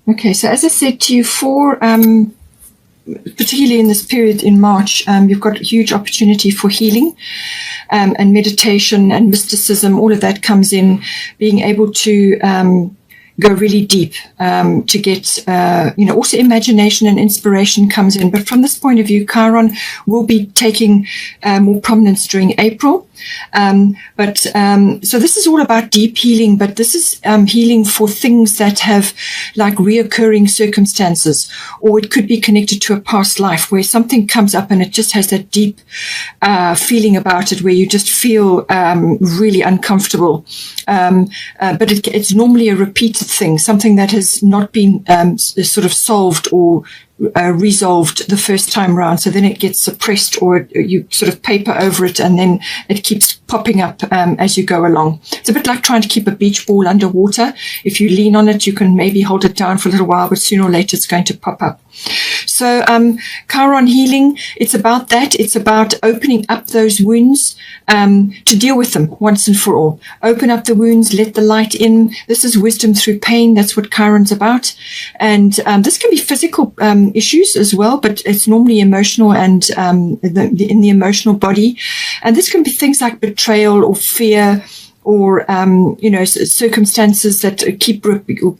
Okay, so as I said to you, particularly in this period in March, you've got a huge opportunity for healing and meditation and mysticism. All of that comes in, being able to go really deep to get, also imagination and inspiration comes in. But from this point of view, Chiron will be taking more prominence during April. So this is all about deep healing, but this is healing for things that have like reoccurring circumstances, or it could be connected to a past life where something comes up and it just has that deep feeling about it where you just feel really uncomfortable. But it's normally a repeated thing, something that has not been sort of solved or resolved the first time round. So then it gets suppressed, or you sort of paper over it, and then it keeps popping up as you go along. It's a bit like trying to keep a beach ball underwater. If you lean on it, you can maybe hold it down for a little while, but sooner or later it's going to pop up. So Chiron healing, it's about that. It's about opening up those wounds to deal with them once and for all. Open up the wounds, let the light in. This is wisdom through pain. That's what Chiron's about. And this can be physical issues as well, but it's normally emotional and in the emotional body. And this can be things like betrayal or fear, or circumstances that keep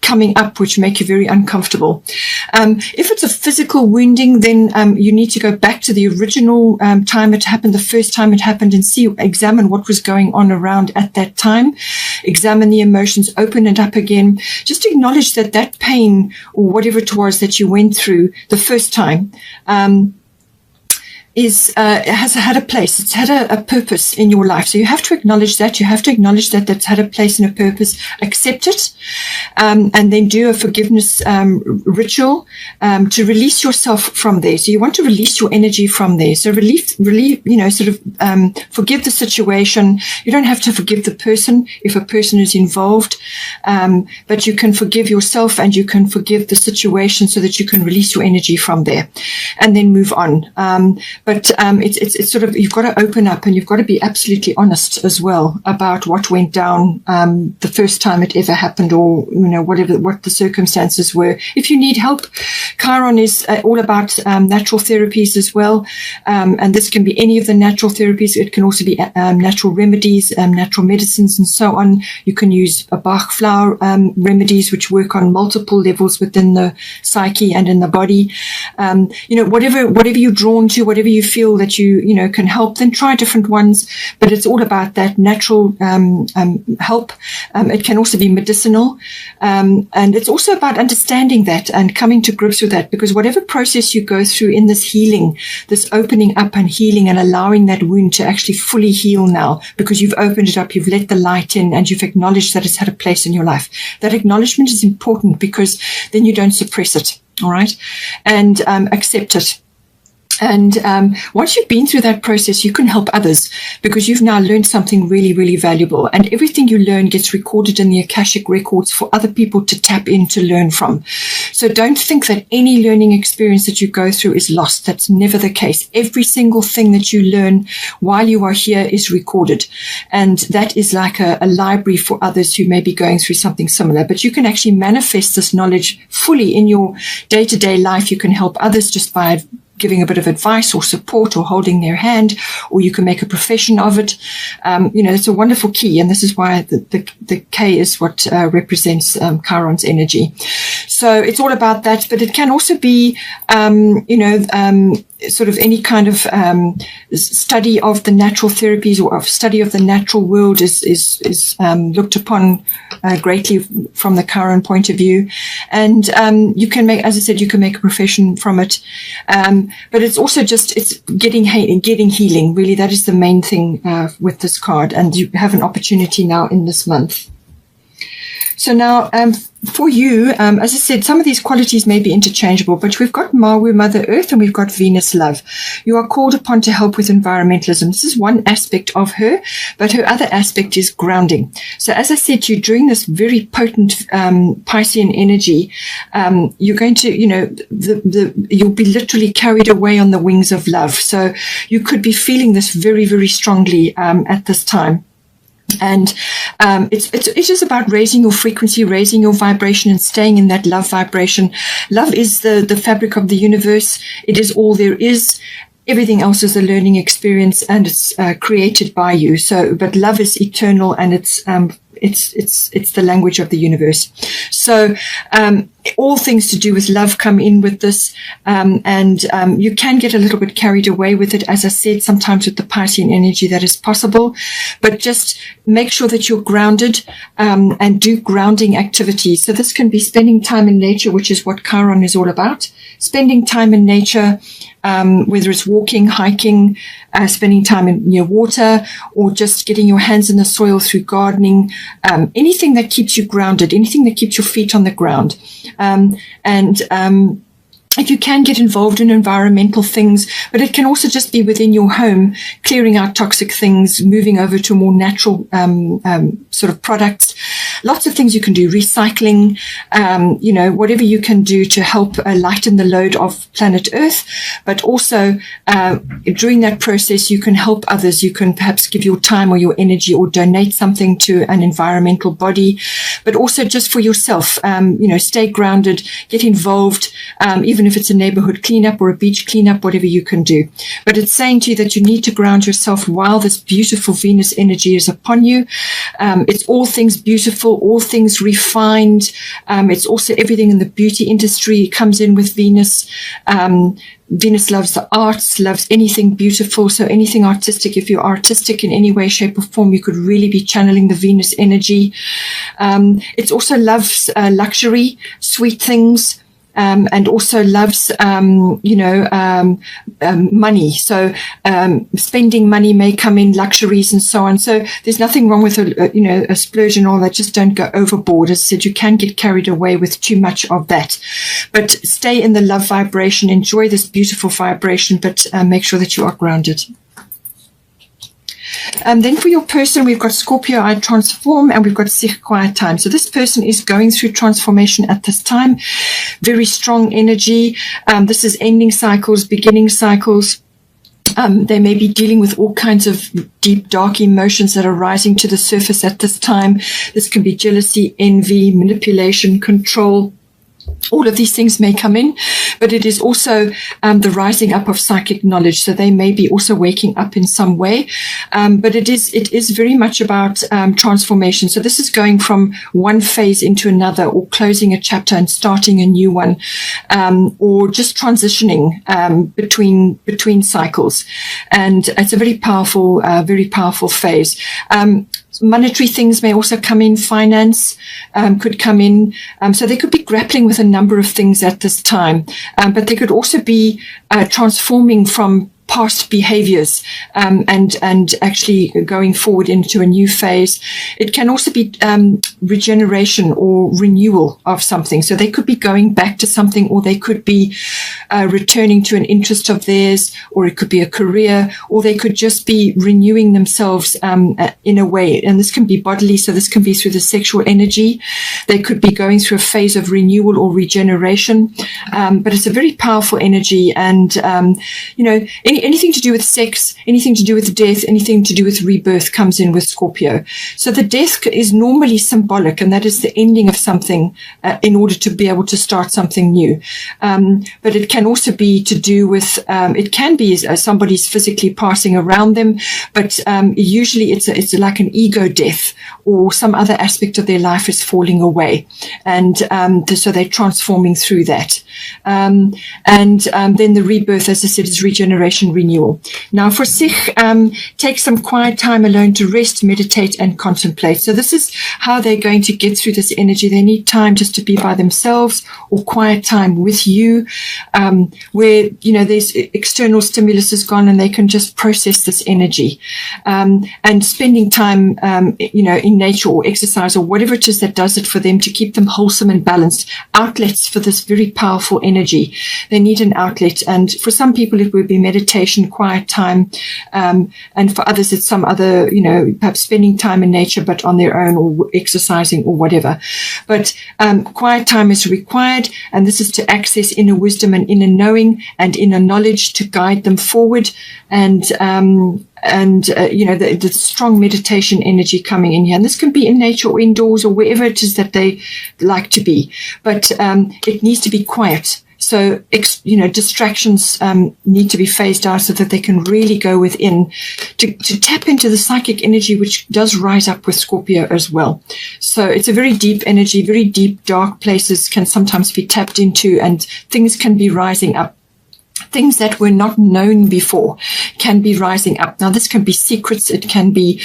coming up, which make you very uncomfortable. If it's a physical wounding, then you need to go back to the original time it happened, the first time it happened, and examine what was going on around at that time. Examine the emotions, open it up again. Just acknowledge that pain or whatever it was that you went through the first time has had a place. It's had a purpose in your life. So you have to acknowledge that. You have to acknowledge that that's had a place and a purpose. Accept it, and then do a forgiveness ritual to release yourself from there. So you want to release your energy from there. So forgive the situation. You don't have to forgive the person if a person is involved, but you can forgive yourself and you can forgive the situation so that you can release your energy from there and then move on. But it's sort of, you've got to open up, and you've got to be absolutely honest as well about what went down the first time it ever happened, or what the circumstances were. If you need help, Chiron is all about natural therapies as well, and this can be any of the natural therapies. It can also be natural remedies, natural medicines, and so on. You can use Bach flower remedies, which work on multiple levels within the psyche and in the body. Whatever you're drawn to, whatever you feel that you can help, then try different ones. But it's all about that natural help. It can also be medicinal, and it's also about understanding that and coming to grips with that, because whatever process you go through in this healing, this opening up and healing and allowing that wound to actually fully heal now, because you've opened it up, you've let the light in, and you've acknowledged that it's had a place in your life. That acknowledgement is important, because then you don't suppress it, all right, and accept it. And once you've been through that process, you can help others, because you've now learned something really, really valuable. And everything you learn gets recorded in the Akashic records for other people to tap in to learn from. So don't think that any learning experience that you go through is lost. That's never the case. Every single thing that you learn while you are here is recorded. And that is like a library for others who may be going through something similar. But you can actually manifest this knowledge fully in your day-to-day life. You can help others just by giving a bit of advice or support or holding their hand, or you can make a profession of it. It's a wonderful key, and this is why the K is what represents Chiron's energy. So it's all about that, but it can also be, sort of any kind of study of the natural therapies or of study of the natural world is looked upon greatly from the Chiron point of view. And you can make, as I said, you can make a profession from it. But it's also just, it's getting healing. Really, that is the main thing with this card. And you have an opportunity now in this month. So now, for you, as I said, some of these qualities may be interchangeable, but we've got Mawu, Mother Earth, and we've got Venus, Love. You are called upon to help with environmentalism. This is one aspect of her, but her other aspect is grounding. So as I said to you, during this very potent Piscean energy, you're going to, you'll be literally carried away on the wings of love. So you could be feeling this very, very strongly at this time. And it's just about raising your frequency, raising your vibration, and staying in that love vibration. Love is the fabric of the universe. It is all there is. Everything else is a learning experience, and it's created by you. So, but love is eternal, and it's the language of the universe. So all things to do with love come in with this, and you can get a little bit carried away with it. As I said, sometimes with the Piscean energy that is possible, but just make sure that you're grounded and do grounding activities. So this can be spending time in nature, which is what Chiron is all about. Spending time in nature, whether it's walking, hiking, spending time near water, or just getting your hands in the soil through gardening, anything that keeps you grounded, anything that keeps your feet on the ground. If you can get involved in environmental things, but it can also just be within your home, clearing out toxic things, moving over to more natural sort of products. Lots of things you can do, recycling, whatever you can do to help lighten the load of planet Earth. But also during that process, you can help others. You can perhaps give your time or your energy or donate something to an environmental body, but also just for yourself, stay grounded, get involved, even if it's a neighborhood cleanup or a beach cleanup, whatever you can do. But it's saying to you that you need to ground yourself while this beautiful Venus energy is upon you. It's all things beautiful, all things refined. It's also everything in the beauty industry comes in with Venus. Venus loves the arts, loves anything beautiful, so anything artistic. If you're artistic in any way, shape, or form, you could really be channeling the Venus energy. It also loves luxury, sweet things. And also loves, money. So, spending money may come in, luxuries and so on. So there's nothing wrong with a splurge and all that. Just don't go overboard. As I said, you can get carried away with too much of that, but stay in the love vibration, enjoy this beautiful vibration, but make sure that you are grounded. Then for your person, we've got Scorpio, I transform, and we've got Sich, quiet time. So this person is going through transformation at this time. Very strong energy. This is ending cycles, beginning cycles. They may be dealing with all kinds of deep, dark emotions that are rising to the surface at this time. This can be jealousy, envy, manipulation, control. All of these things may come in, but it is also the rising up of psychic knowledge. So they may be also waking up in some way. But it is very much about transformation. So this is going from one phase into another, or closing a chapter and starting a new one, or just transitioning between cycles. And it's a very powerful phase. Monetary things may also come in. Finance could come in. So they could be grappling with a number of things at this time. But they could also be transforming from past behaviors and actually going forward into a new phase. It can also be regeneration or renewal of something. So they could be going back to something, or they could be returning to an interest of theirs, or it could be a career, or they could just be renewing themselves in a way. And this can be bodily, so this can be through the sexual energy. They could be going through a phase of renewal or regeneration. But it's a very powerful energy, and anything to do with sex, anything to do with death, anything to do with rebirth comes in with Scorpio. So the death is normally symbolic, and that is the ending of something in order to be able to start something new. But it can also be to do with, it can be somebody's physically passing around them, but usually it's like an ego death, or some other aspect of their life is falling away. And so they're transforming through that. And then the rebirth, as I said, is regeneration, renewal. Now for Sich, take some quiet time alone to rest, meditate, and contemplate. So this is how they're going to get through this energy. They need time just to be by themselves, or quiet time with you, where, there's external stimulus is gone and they can just process this energy. And spending time, in nature or exercise or whatever it is that does it for them to keep them wholesome and balanced. Outlets for this very powerful energy. They need an outlet. And for some people, it would be meditation. meditation, quiet time. And for others, it's some other, perhaps spending time in nature, but on their own, or exercising or whatever. But quiet time is required, and this is to access inner wisdom and inner knowing and inner knowledge to guide them forward. And the strong meditation energy coming in here. And this can be in nature or indoors or wherever it is that they like to be. But it needs to be quiet. So, distractions need to be phased out so that they can really go within to tap into the psychic energy, which does rise up with Scorpio as well. So it's a very deep energy, very deep, dark places can sometimes be tapped into, and things can be rising up. Things that were not known before can be rising up. Now, this can be secrets. It can be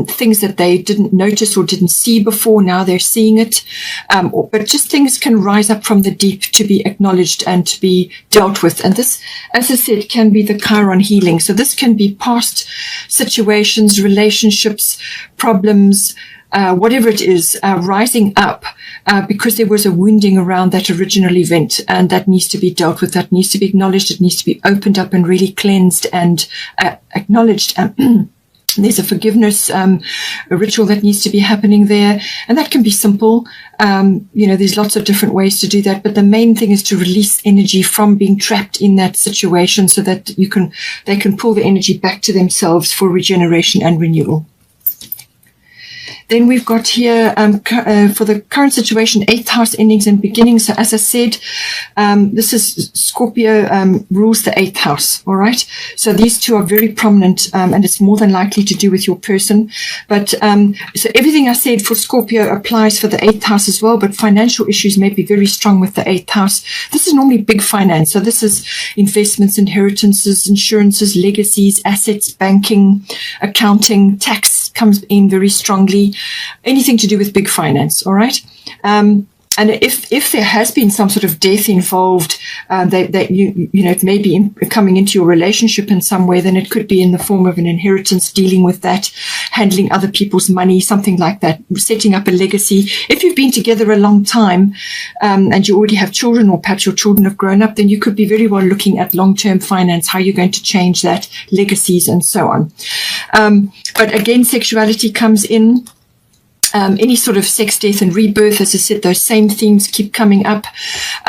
things that they didn't notice or didn't see before. Now they're seeing it. But just things can rise up from the deep to be acknowledged and to be dealt with. And this, as I said, can be the Chiron healing. So this can be past situations, relationships, problems, whatever it is, rising up because there was a wounding around that original event, and that needs to be dealt with, that needs to be acknowledged, it needs to be opened up and really cleansed and acknowledged. There's a forgiveness a ritual that needs to be happening there, and that can be simple. There's lots of different ways to do that, but the main thing is to release energy from being trapped in that situation so that they can pull the energy back to themselves for regeneration and renewal. Then we've got here, for the current situation, 8th house endings and beginnings. So as I said, this is Scorpio rules the 8th house. All right. So these two are very prominent, and it's more than likely to do with your person. But so everything I said for Scorpio applies for the 8th house as well. But financial issues may be very strong with the 8th house. This is normally big finance. So this is investments, inheritances, insurances, legacies, assets, banking, accounting, tax comes in very strongly. Anything to do with big finance, all right? And if there has been some sort of death involved, that it may be coming into your relationship in some way, then it could be in the form of an inheritance, dealing with that, handling other people's money, something like that, setting up a legacy. If you've been together a long time, and you already have children, or perhaps your children have grown up, then you could be very well looking at long-term finance, how you're going to change that, legacies, and so on. But again, sexuality comes in. Any sort of sex, death, and rebirth, as I said, those same themes keep coming up.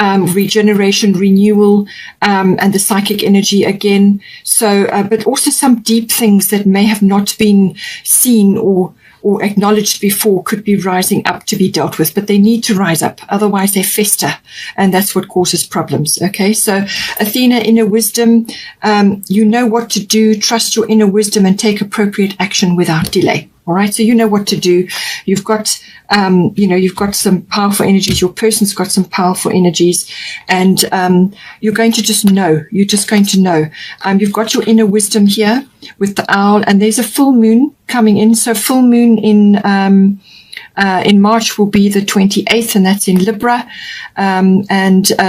Regeneration, renewal, and the psychic energy again. So, but also some deep things that may have not been seen or acknowledged before could be rising up to be dealt with, but they need to rise up. Otherwise they fester, and that's what causes problems. Okay. So Athena, inner wisdom, you know what to do, trust your inner wisdom and take appropriate action without delay. All right. So you know what to do. You've got, you've got some powerful energies. Your person's got some powerful energies, and you're going to just know. You're just going to know. You've got your inner wisdom here with the owl, and there's a full moon coming in. So full moon in March will be the 28th, and that's in Libra.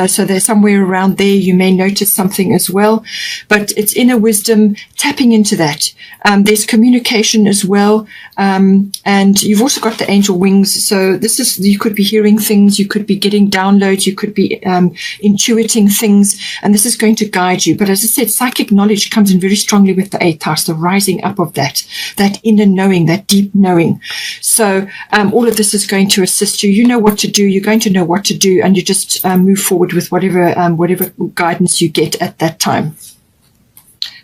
So there's somewhere around there you may notice something as well, but it's inner wisdom, tapping into that. There's communication as well. And you've also got the angel wings. So this is, you could be hearing things, you could be getting downloads, you could be intuiting things, and this is going to guide you. But as I said, psychic knowledge comes in very strongly with the 8th house, the rising up of that inner knowing, that deep knowing. So all of this is going to assist you. You know what to do. You're going to know what to do, and you just move forward with whatever guidance you get at that time.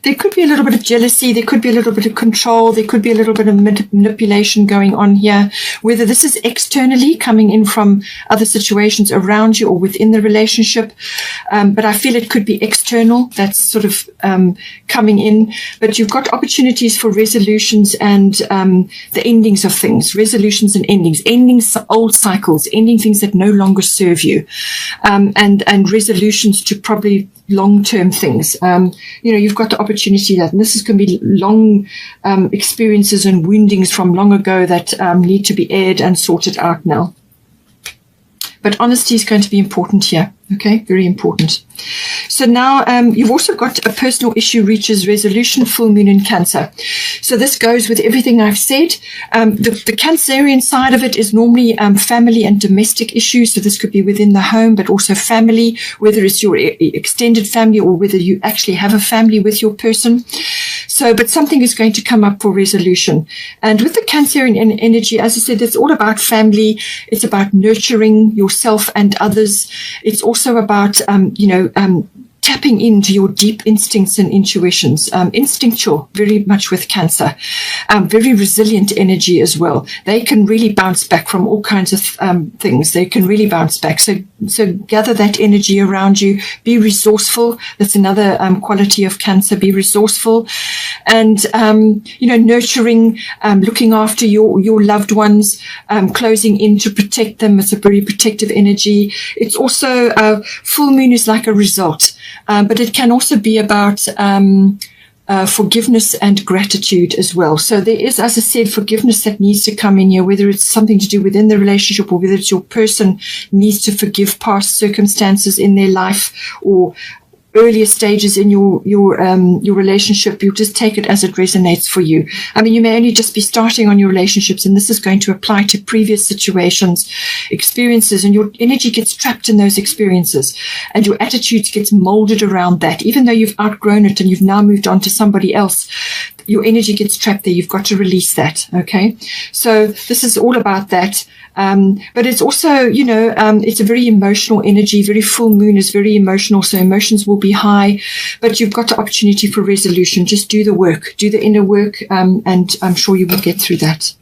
There could be a little bit of jealousy. There could be a little bit of control. There could be a little bit of manipulation going on here, whether this is externally coming in from other situations around you or within the relationship. But I feel it could be external. That's sort of coming in. But you've got opportunities for resolutions and the endings of things, resolutions and endings, old cycles, ending things that no longer serve you, and resolutions to probably long-term things. You've got the opportunity that, and this is going to be long experiences and woundings from long ago that need to be aired and sorted out now. But honesty is going to be important here. Okay, very important. So now you've also got a personal issue reaches resolution, full moon in Cancer. So this goes with everything I've said. The Cancerian side of it is normally family and domestic issues. So this could be within the home, but also family, whether it's your extended family or whether you actually have a family with your person. So, but something is going to come up for resolution. And with the Cancerian energy, as I said, it's all about family. It's about nurturing yourself and others. It's also about, tapping into your deep instincts and intuitions. Instinctual, very much with Cancer. Very resilient energy as well. They can really bounce back from all kinds of things. They can really bounce back. So gather that energy around you. Be resourceful. That's another quality of Cancer. Be resourceful. And, nurturing, looking after your loved ones, closing in to protect them. It's a very protective energy. It's also, full moon is like a result. But it can also be about forgiveness and gratitude as well. So there is, as I said, forgiveness that needs to come in here, whether it's something to do within the relationship or whether it's your person needs to forgive past circumstances in their life or earlier stages in your relationship. You just take it as it resonates for you. I mean, you may only just be starting on your relationships, and this is going to apply to previous situations, experiences, and your energy gets trapped in those experiences, and your attitudes gets molded around that. Even though you've outgrown it and you've now moved on to somebody else, your energy gets trapped there. You've got to release that. Okay, so this is all about that. But it's also, it's a very emotional energy. Very full moon is very emotional. So emotions will be high, but you've got the opportunity for resolution. Just do the work, do the inner work, and I'm sure you will get through that.